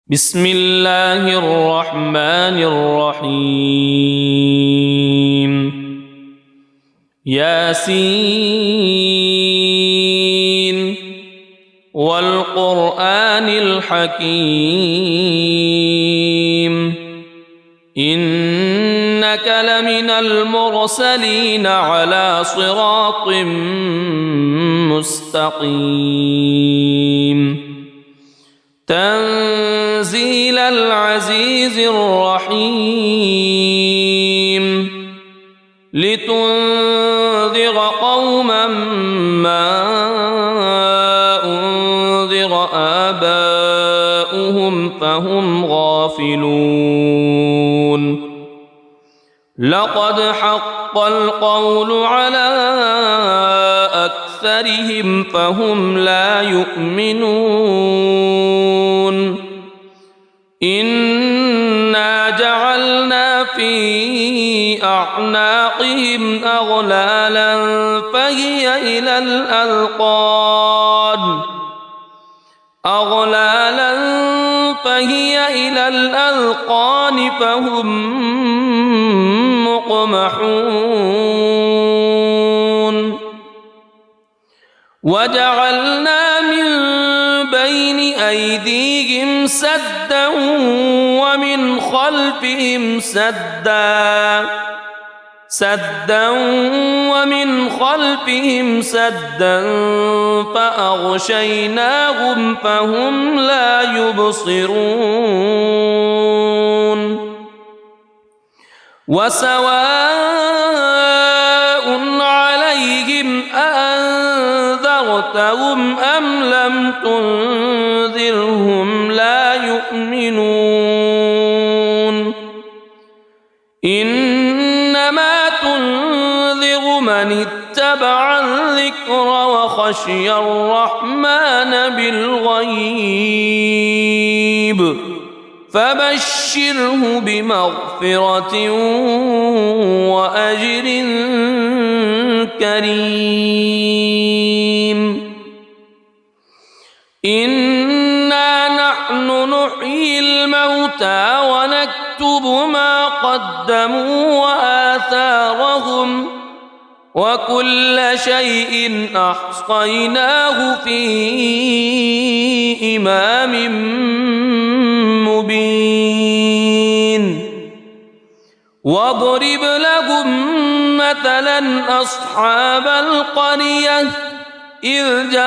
بسم الله الرحمن الرحيم ياسين والقرآن الحكيم إنك لمن المرسلين على صراط مستقيم تنزيل العزيز الرحيم لتنذر قوما ما أنذر آباؤهم فهم غافلون لقد حق القول على أكثرهم فهم لا يؤمنون إنا جعلنا في أعناقهم أغلالا فهي إلى الأذقان فهم مقمحون وجعلنا من بين أيديهم سدا ومن خلفهم سدا فأغشيناهم فهم لا يبصرون وسواء عليهم أأنذرتهم أم لم تنذرهم لا يؤمنون إنما تنذر من اتبع الذكر وخشي الرحمن بالغيب فبشره بمغفرة وأجر كريم إنا نحن نحيي الموتى ونكتب ما قدموا وآثارهم وكل شيء أحصيناه في إمام مبين واضرب لهم مثلا أصحاب القرية إذ جاءها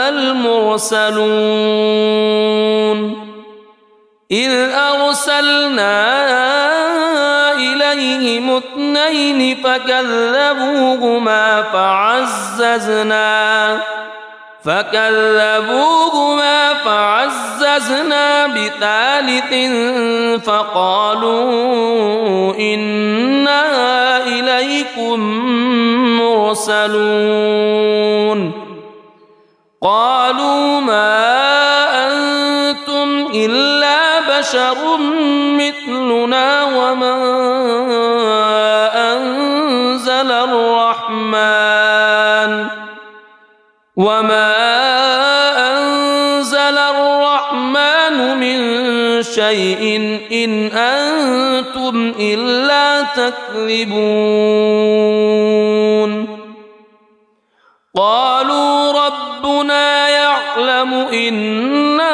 المرسلون إذ أرسلنا إليهم اثنين فكذبوهما فعززنا بثالث فقالوا إنا إليكم مرسلون قالوا ما أنتم إلا بشر مثلنا وما أنزل الرحمن من شيء إن أنتم إلا تكذبون قالوا ربنا يعلم إنا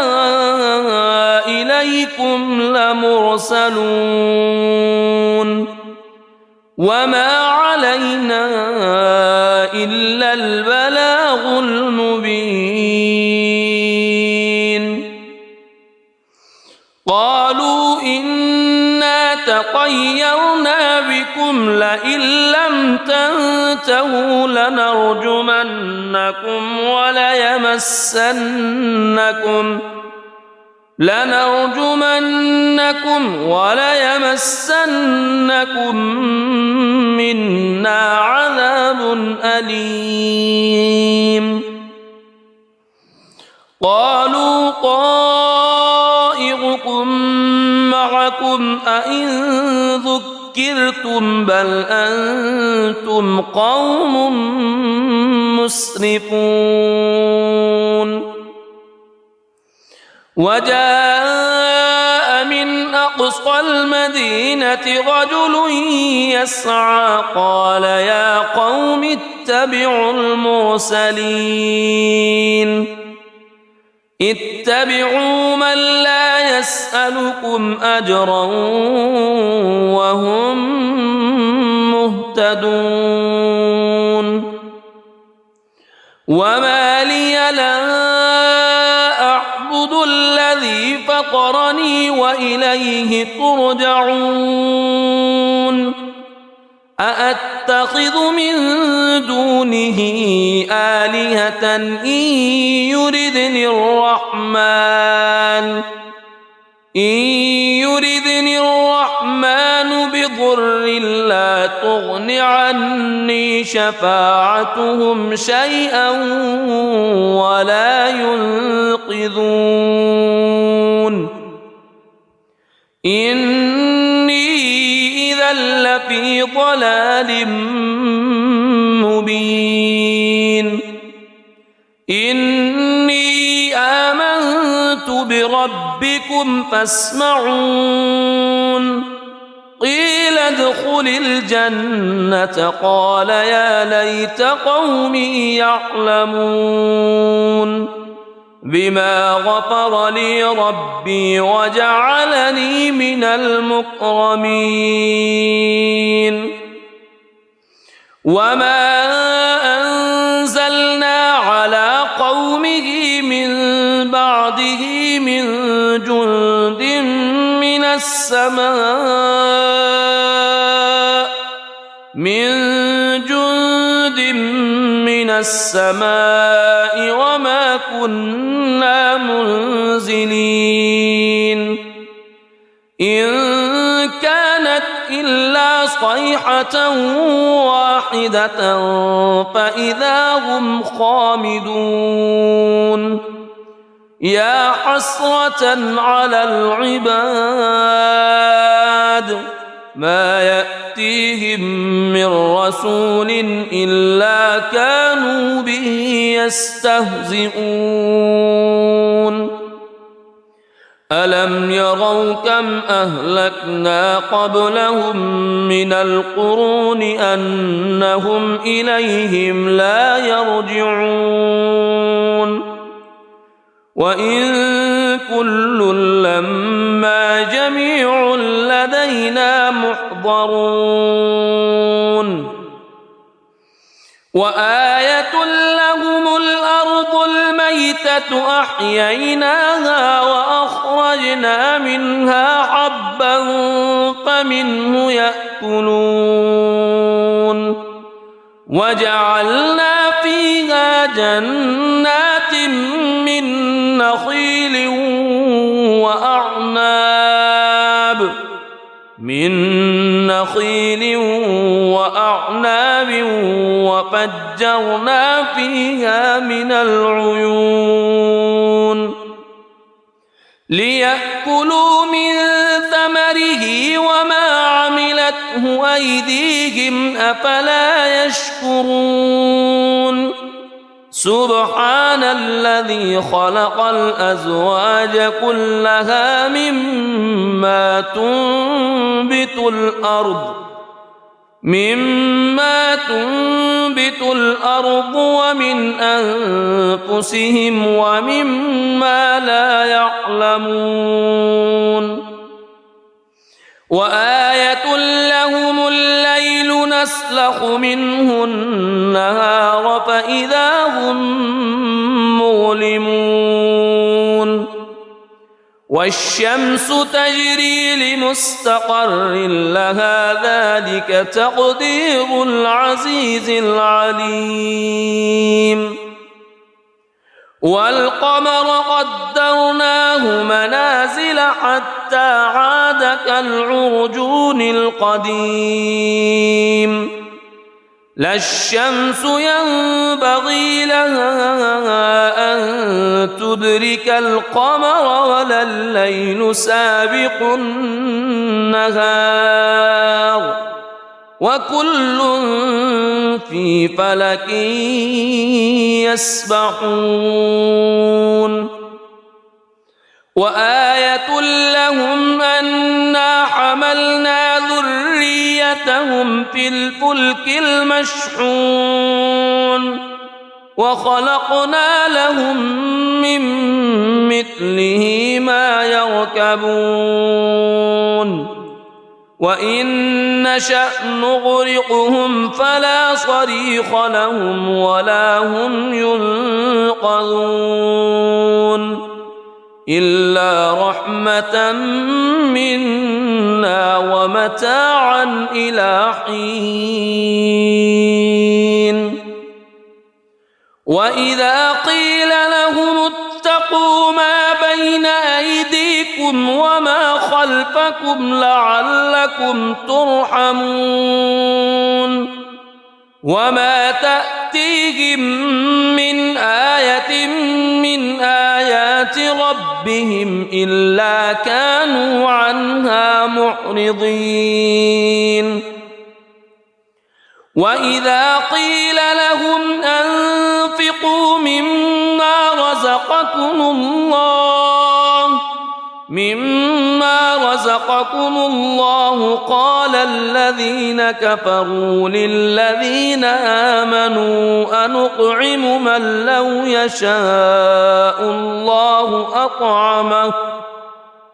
إليكم لمرسلون وما علينا إلا البلاغ المبين قالوا إنا تطيرنا بكم لئن لم تنتهوا لنرجمنكم وليمسنكم منا عذاب أليم قالوا طائركم معكم أئن ذكرتم بل أنتم قوم مسرفون وجاء من أقصى المدينة رجل يسعى قال يا قوم اتبعوا المرسلين اتبعوا من لا يسألكم أجرا وهم مهتدون وما لي لا أعبد الذي فطرني وإليه ترجعون أأتخذ من دونه آلهة إن يردني الرحمن بضر لا تغن عني شفاعتهم شيئا ولا ينقذون إني إذا لفي ضلال مبين إني آمنت بربكم فاسمعون قيل ادخل الجنة قال يا ليت قومي يعلمون بما غفر لي ربي وجعلني من المكرمين وما أنزلنا على قومه من بعده من جند من السماء وما كنا منزلين إن كانت إلا صيحة واحدة فإذا هم خامدون يا حسرة على العباد ما يأتيهم من رسول إلا كانوا به يستهزئون ألم يروا كم أهلكنا قبلهم من القرون أنهم إليهم لا يرجعون وإن كل لما جميع لدينا محضرون وآية لهم الأرض الميتة أحييناها وأخرجنا منها حبا فمنه يأكلون وجعلنا فيها جنات من نخيل وأعناب وفجرنا فيها من العيون ليأكلوا من ثمره وما عملته أيديهم أفلا يشكرون سبحان الذي خلق الأزواج كلها مما تنبت الأرض ومن أنفسهم ومما لا يعلمون وآية لهم الليل نسلخ منه النهار فإذا هم مظلمون والشمس تجري لمستقر لها ذلك تقدير العزيز العليم والقمر قدرناه منازل حتى عاد كالعرجون القديم لا الشمس ينبغي لها أن تدرك القمر ولا الليل سابق النهار وكل في فلك يسبحون وآية لهم أنا حملنا ذريتهم في الفلك المشحون وخلقنا لهم من مثله ما يركبون وإن نشأ نغرقهم فلا صريخ لهم ولا هم ينقذون إلا رحمة منا ومتاعا إلى حين وإذا قيل لهم اتقوا ما بين أيديكم وما خلفكم لعلكم ترحمون وما تأتيهم من آية من آيات ربهم إلا كانوا عنها معرضين وإذا قيل لهم أنفقوا مما رزقكم الله قال الذين كفروا للذين آمنوا أنطعم من لو يشاء الله أطعمه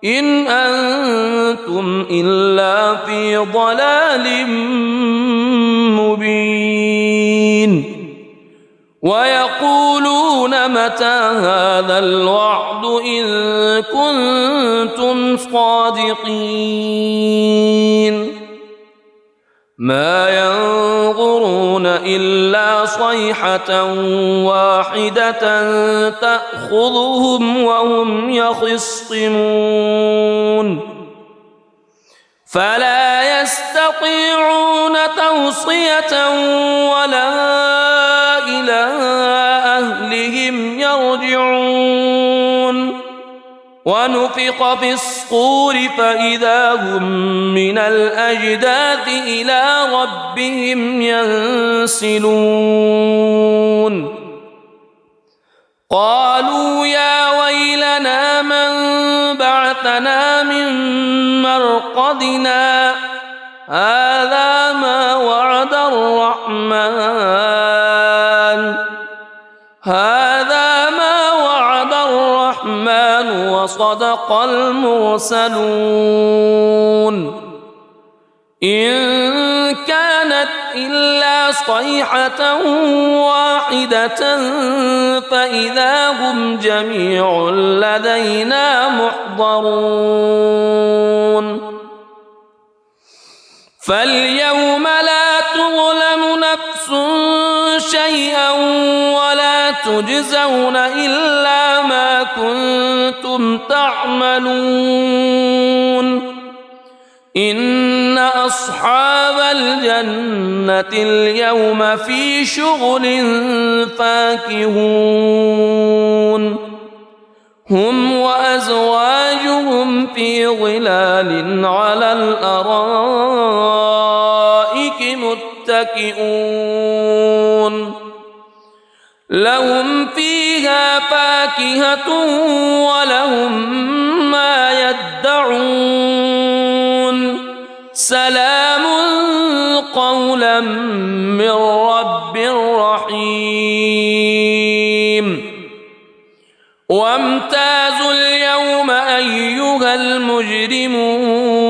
إن أنتم إلا في ضلال مبين ويقولون متى هذا الوعد إن كنتم صادقين ما ينظرون إلا صيحة واحدة تأخذهم وهم يخصمون فلا يستطيعون توصية ولا إلى أهلهم يرجعون ونفخ في الصور فإذا هم من الأجداث إلى ربهم ينسلون قالوا يا ويلنا من بعثنا من مرقدنا هذا ما وعد الرحمن وصدق المرسلون إن كانت إلا صيحة واحدة فإذا هم جميع لدينا محضرون فاليوم لا تظلم نفس شيئا ولا تجزون إلا ما كنتم تعملون إن أصحاب الجنة اليوم في شغل فاكهون هم وأزواجهم في ظلال على الأرائك متكئون لهم فيها فاكهة ولهم ما يدعون سلام قولا من رب رحيم وامتازوا اليوم أيها المجرمون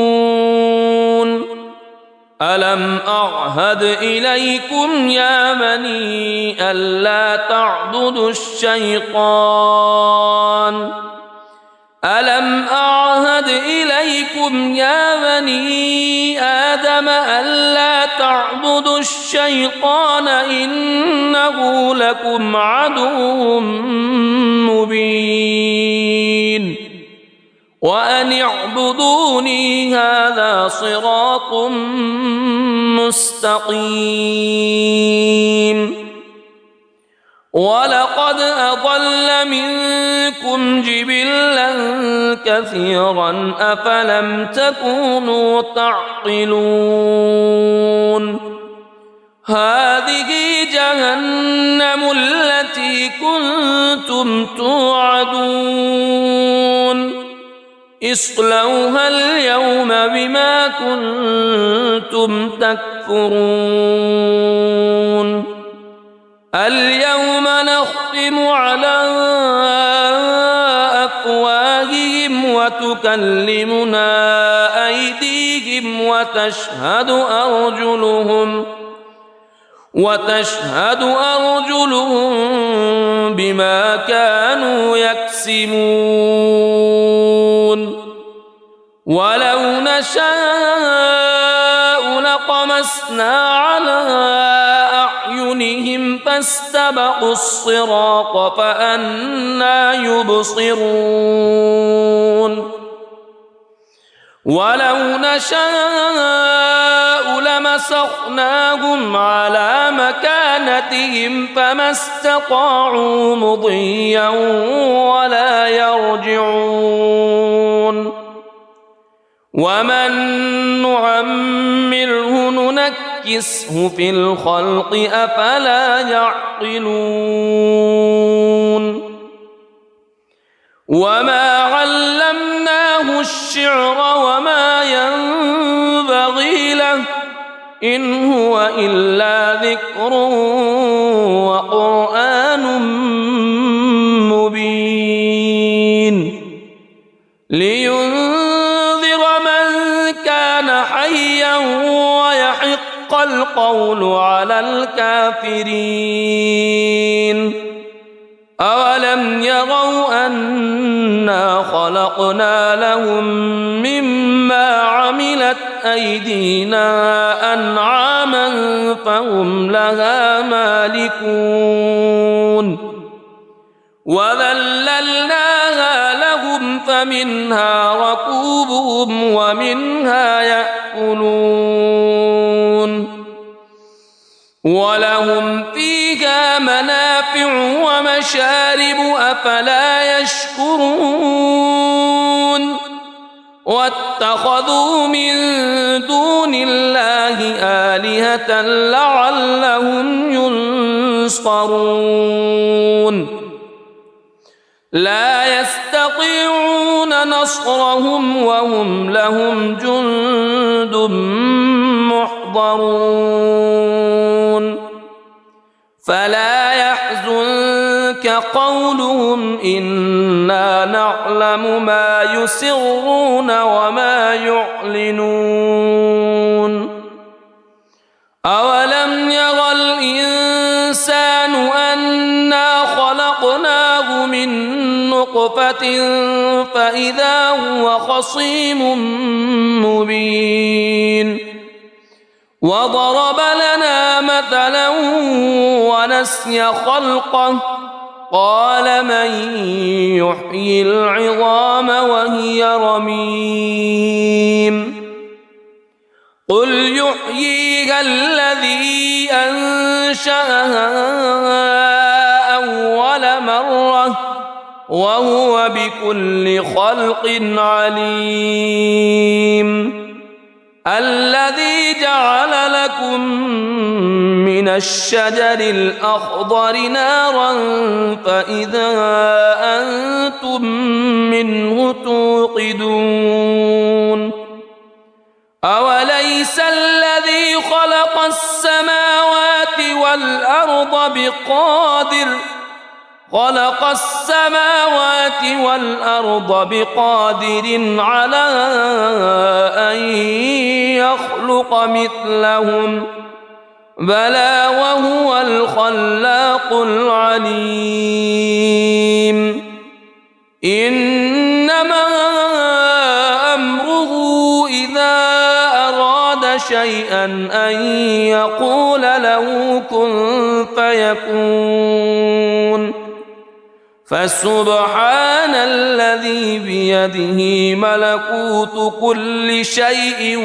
ألم أعهد إليكم يا بني ألا تعبدوا الشيطان ألم أعهد إليكم يا بني آدم ألا تعبدوا الشيطان إنه لكم عدو مبين وأن اعبدوني هذا صراط مستقيم ولقد أضل منكم جبلا كثيرا أفلم تكونوا تعقلون هذه جهنم التي كنتم توعدون اصلوها اليوم بما كنتم تكفرون اليوم نختم على أفواههم وتكلمنا أيديهم وتشهد أرجلهم بما كانوا يكسبون ولو نشاء لطمسنا على أعينهم فاستبقوا الصراط فأنى يبصرون ولو نشاء لمسخناهم على مكانتهم فما استطاعوا مضيا ولا يرجعون ومن نعمره ننكسه في الخلق أفلا يعقلون وما علمناه الشعر وما ينبغي له إن هو إلا ذكر وقرآن مبين لينذر من كان حيا ويحق القول على الكافرين أولم يروا أنا خلقنا لهم مما عملت أيدينا أنعاما فهم لها مالكون وذللناها لهم فمنها ركوبهم ومنها يأكلون ولهم فيها منافع ومشارب أفلا يشكرون واتخذوا من دون الله آلهة لعلهم ينصرون لا يستطيعون نصرهم وهم لهم جند محضرون فلا يحزنك قولهم إنا نعلم ما يسرون وما يعلنون أولم يرى الإنسان أنا خلقناه من نطفة فإذا هو خصيم مبين وضرب لنا مثلا ونسي خلقه قال من يحيي العظام وهي رميم قل يحييها الذي أنشأها أول مرة وهو بكل خلق عليم الذي جعل لكم من الشجر الأخضر نارا فإذا أنتم منه توقدون أوليس الذي خلق السماوات والأرض بقادر على أن يخلق مثلهم بلى وهو الخلاق العليم إنما أمره إذا أراد شيئا أن يقول له كن فيكون فسبحان الذي بيده ملكوت كل شيء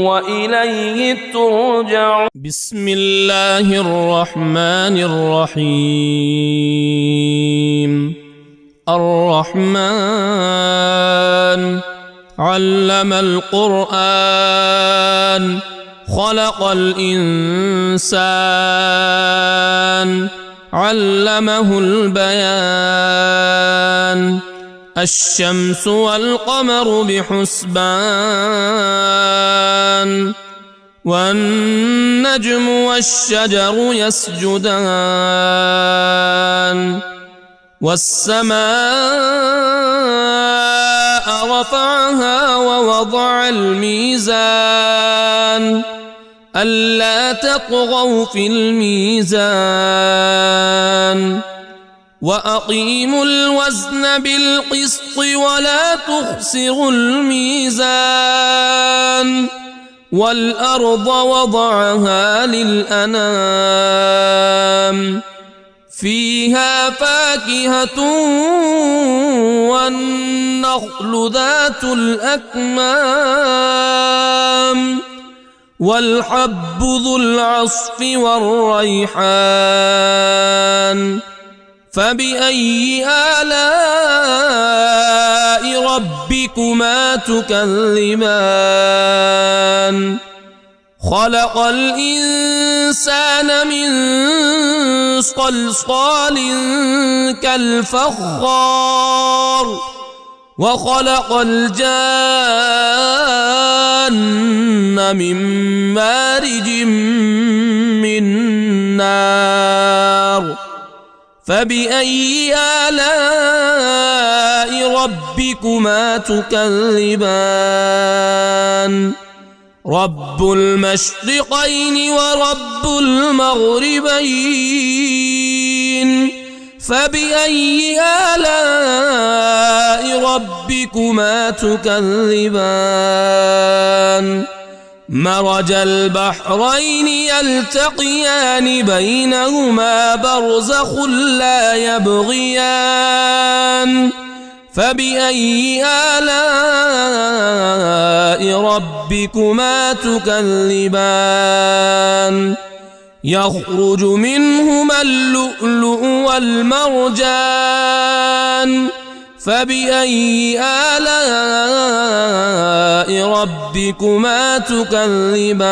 وإليه ترجعون بسم الله الرحمن الرحيم الرحمن علم القرآن خلق الإنسان علمه البيان الشمس والقمر بحسبان والنجم والشجر يسجدان والسماء رفعها ووضع الميزان ألا تطغوا في الميزان وأقيموا الوزن بالقسط ولا تخسروا الميزان والأرض وضعها للأنام فيها فاكهة والنخل ذات الأكمام والحب ذو العصف والريحان فبأي آلاء ربكما تكذبان خلق الإنسان من صلصال كالفخار وخلق الجان من مارج من نار فبأي آلاء ربكما تكذبان رب المشرقين ورب المغربين فبأي آلاء ربكما تكذبان مرج البحرين يلتقيان بينهما برزخ لا يبغيان فبأي آلاء ربكما تكذبان يخرج منهما اللؤلؤ والمرجان فبأي آلاء ربكما تكذبان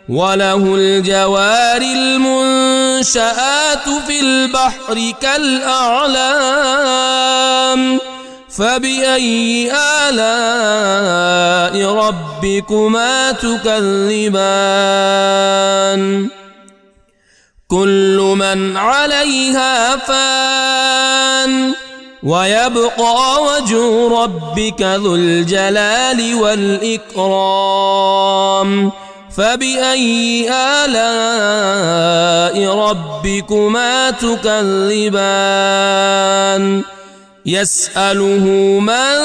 وله الجوار المنشآت في البحر كالأعلام فبأي آلاء ربكما تكذبان كل من عليها فان ويبقى وجه ربك ذو الجلال والإكرام فبأي آلاء ربكما تكذبان يسأله من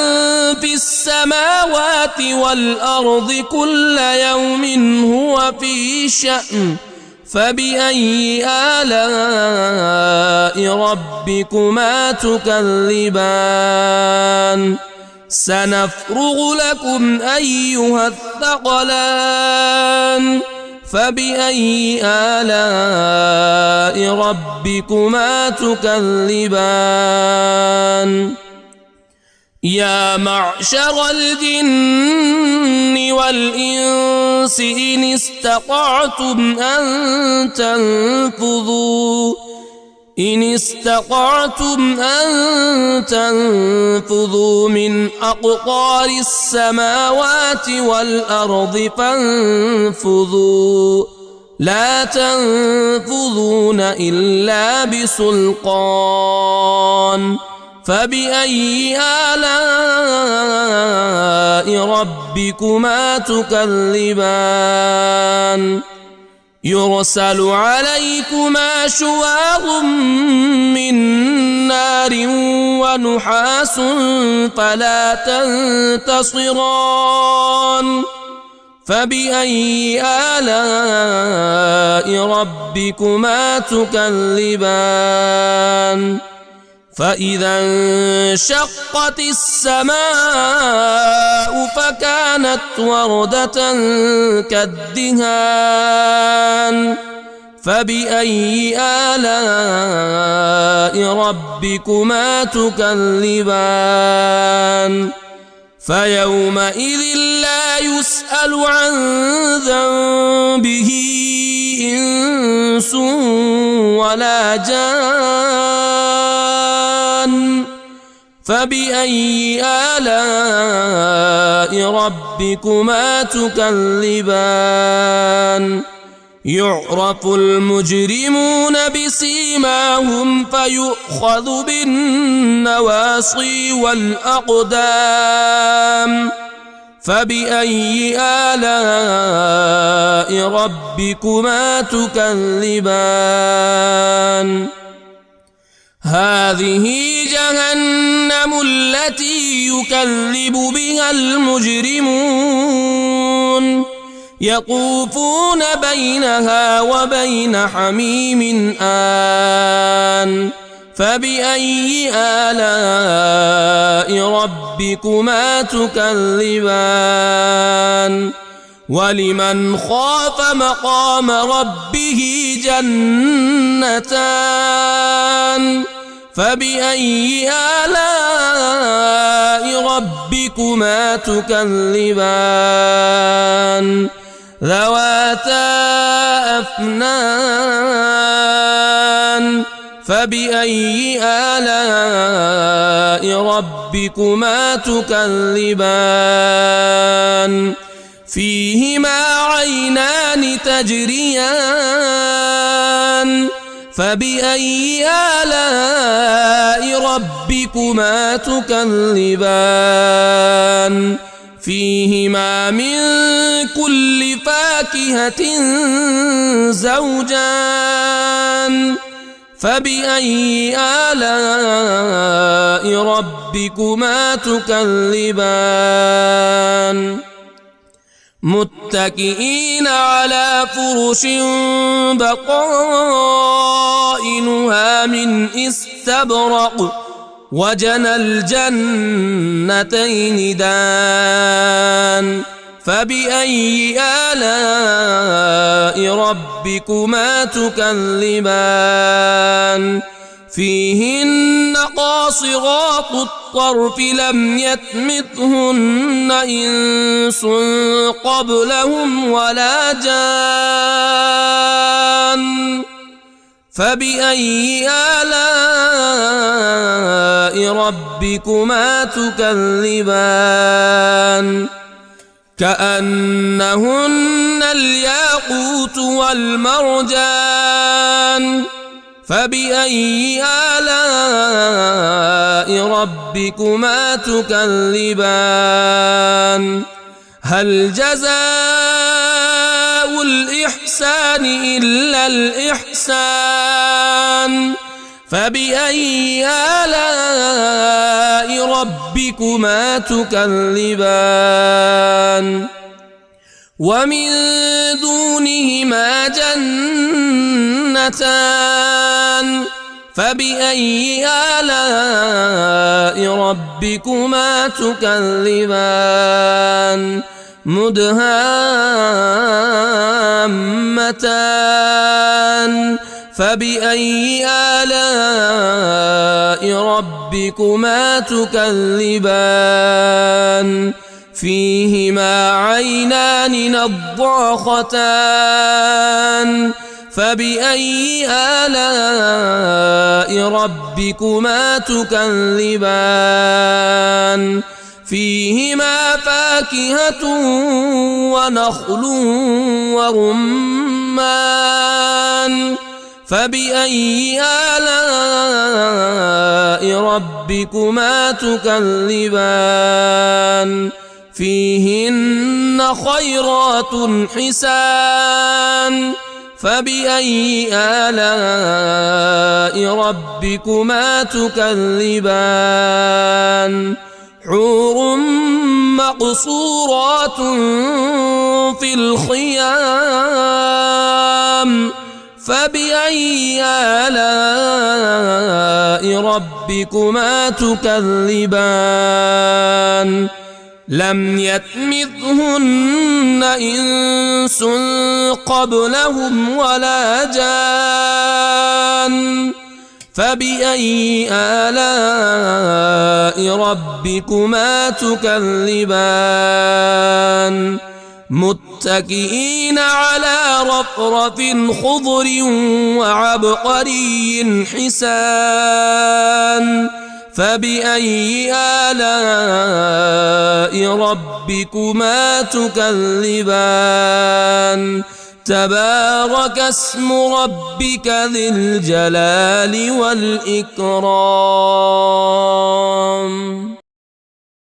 في السماوات والأرض كل يوم هو في شأن فبأي آلاء ربكما تكذبان سنفرغ لكم أيها الثقلان فبأي آلاء ربكما تكذبان يا معشر الجن والإنس إن استطعتم أن تنفذوا من أقطار السماوات والأرض فانفذوا لا تنفذون إلا بسلطان فبأي آلاء ربكما تكذبان يرسل عليكما شواظ من نار ونحاس فلا تنتصران فبأي آلاء ربكما تكذبان فإذا انشقت السماء فكانت وردة كالدهان فبأي آلاء ربكما تكذبان فيومئذ لا يسأل عن ذنبه إنس ولا جان فبأي آلاء ربكما تكذبان يعرف المجرمون بسيماهم فيؤخذ بالنواصي والأقدام فبأي آلاء ربكما تكذبان هذه جهنم التي يكذب بها المجرمون يطوفون بينها وبين حميم آن فبأي آلاء ربكما تكذبان ولمن خاف مقام ربه جنتان فبأي آلاء ربكما تكذبان ذواتا أفنان فبأي آلاء ربكما تكذبان فيهما عينان تجريان فبأي آلاء ربكما تكذبان فيهما من كل فاكهة زوجان فبأي آلاء ربكما تكذبان متكئين على فرش بطائنها من استبرق وجنى الجنتين دان فبأي آلاء ربكما تكذبان فيهن قاصرات الطرف لم يطمثهن إنس قبلهم ولا جان فبأي آلاء ربكما تكذبان كأنهن الياقوت والمرجان فبأي آلاء ربكما تكذبان هل جزاء الإحسان إلا الإحسان فبأي آلاء ربكما تكذبان ومن دونهما جنتان فبأي آلاء ربكما تكذبان مدهامتان فبأي آلاء ربكما تكذبان فيهما عينان نضاختان فبأي آلاء ربكما تكذبان فيهما فاكهة ونخل ورمان فبأي آلاء ربكما تكذبان فيهن خيرات حسان فبأي آلاء ربكما تكذبان حور مقصورات في الخيام فبأي آلاء ربكما تكذبان لم يطمثهن إنس قبلهم ولا جان فبأي آلاء ربكما تكذبان متكئين على رفرف خضر وعبقري حسان فبأي آلاء ربكما تكذبان تبارك اسم ربك ذي الجلال والإكرام.